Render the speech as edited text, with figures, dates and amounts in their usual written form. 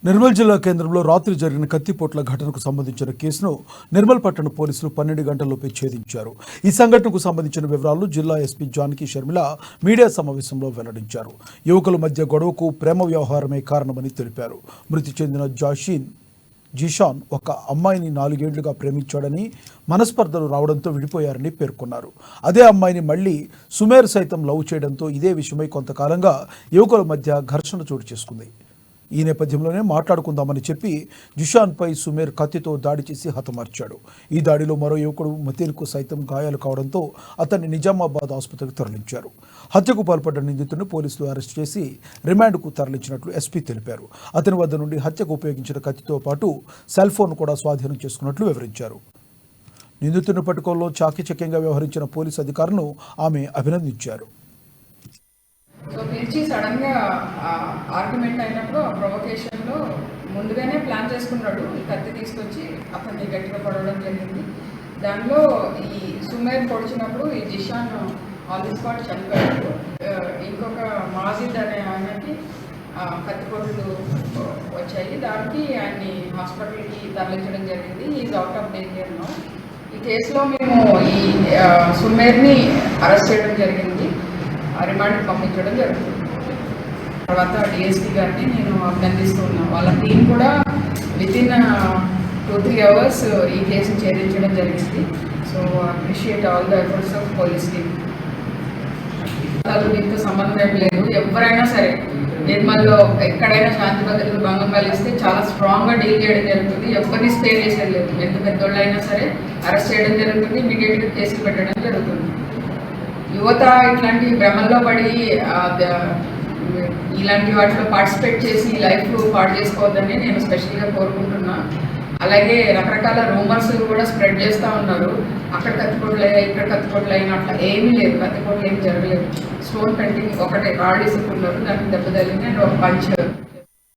నిర్మల్ జిల్లా కేంద్రంలో రాత్రి జరిగిన కత్తిపోట్ల ఘటనకు సంబంధించిన కేసును నిర్మల్ పట్టణ పోలీసులు 12 గంటల్లోపే ఛేదించారు. ఈ సంఘటనకు సంబంధించిన వివరాలను జిల్లా ఎస్పీ జానకి షర్మిల మీడియా సమావేశంలో వెల్లడించారు. యువకుల మధ్య గొడవకు ప్రేమ వ్యవహారమే కారణమని తెలిపారు. మృతి చెందిన జీషాన్ ఒక అమ్మాయిని 4 ఏళ్లుగా ప్రేమించాడని, మనస్పర్ధలు రావడంతో విడిపోయారని పేర్కొన్నారు. అదే అమ్మాయిని మళ్లీ సుమేర్ సైతం లవ్ చేయడంతో ఇదే విషయమై కొంతకాలంగా యువకుల మధ్య ఘర్షణ చోటు చేసుకుంది. ఈ నేపథ్యంలోనే మాట్లాడుకుందామని చెప్పి జిషాన్పై సుమేర్ కత్తితో దాడి చేసి హతమార్చాడు. ఈ దాడిలో మరో యువకుడు మతీన్కు సైతం గాయాలు కావడంతో అతన్ని నిజామాబాద్ ఆసుపత్రికి తరలించారు. హత్యకు పాల్పడ్డ నిందితుడిని పోలీసులు అరెస్ట్ చేసి రిమాండ్కు తరలించినట్లు ఎస్పీ తెలిపారు. అతని వద్ద నుండి హత్యకు ఉపయోగించిన కత్తితో పాటు సెల్ ఫోన్ కూడా స్వాధీనం చేసుకున్నట్లు వివరించారు. నిందితుడిని పట్టుకోవడంలో చాకచక్యంగా వ్యవహరించిన పోలీసు అధికారులను ఆమె అభినందించారు. సో పిలిచి సడన్గా ఆర్గ్యుమెంట్ అయినప్పుడు ఆ ప్రొవొకేషన్లో ముందుగానే ప్లాన్ చేసుకున్నాడు. ఈ కత్తి తీసుకొచ్చి అతన్ని గట్టిగా పడవడం జరిగింది. దానిలో ఈ సుమేర్ పొడిచినప్పుడు ఈ జిషాన్ ఆన్ ది స్పాట్ చనిపోయాడు. ఇంకొక మాజిద్ అనే ఆయనకి కత్తిపోట్లు వచ్చాయి. దానికి ఆయన్ని హాస్పిటల్కి తరలించడం జరిగింది. Is out of danger now. ఈ కేసులో మేము ఈ సుమేర్ని అరెస్ట్ చేయడం జరిగింది. రిమాండ్కి పంపించడం జరుగుతుంది. తర్వాత డిఎస్పీ గారిని నేను అభినందిస్తూ ఉన్నాను. వాళ్ళ టీం కూడా వితిన్ 2-3 అవర్స్ ఈ కేసును ఛేదించడం జరిగింది. So appreciate all the efforts of police team. దీంతో సంబంధం లేదు. ఎవరైనా సరే నిర్మల్లో ఎక్కడైనా శాంతి భద్రతలు భంగం కలిగిస్తే చాలా స్ట్రాంగ్గా డీల్ చేయడం జరుగుతుంది. ఎవరిని స్పేర్ చేసేది లేదు. ఎంత పెద్దోళ్ళు అయినా సరే అరెస్ట్ చేయడం జరుగుతుంది. ఇమీడియట్గా కేసులు పెట్టడం జరుగుతుంది. యువత ఇట్లాంటి భ్రమల్లో పడి ఇలాంటి వాటిలో పార్టిసిపేట్ చేసి లైఫ్ పాడు చేసుకోవద్దని నేను స్పెషల్గా కోరుకుంటున్నా. అలాగే రకరకాల రూమర్స్ కూడా స్ప్రెడ్ చేస్తూ ఉన్నారు. అక్కడ కత్తిపోట్లు అయ్యాయి, ఇక్కడ కత్తిపోట్లు అయినా అట్లా ఏమీ లేదు. కత్తిపోట్లు ఏమి జరగలేదు. స్టోన్ పెయింటింగ్ ఒకటే రాడ్ ఇసుకున్నారు, దానికి దెబ్బ తగిలింది అండ్ ఒక పంచ్